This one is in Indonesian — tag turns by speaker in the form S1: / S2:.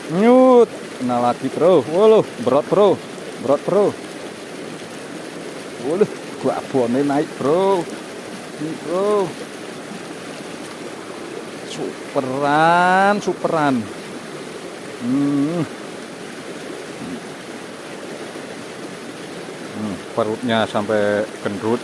S1: Nyut, kena lagi bro. Waduh, berat bro, berat bro. Waduh, gua abonnya naik bro. Ini bro, superan, superan. Perutnya sampai gendut.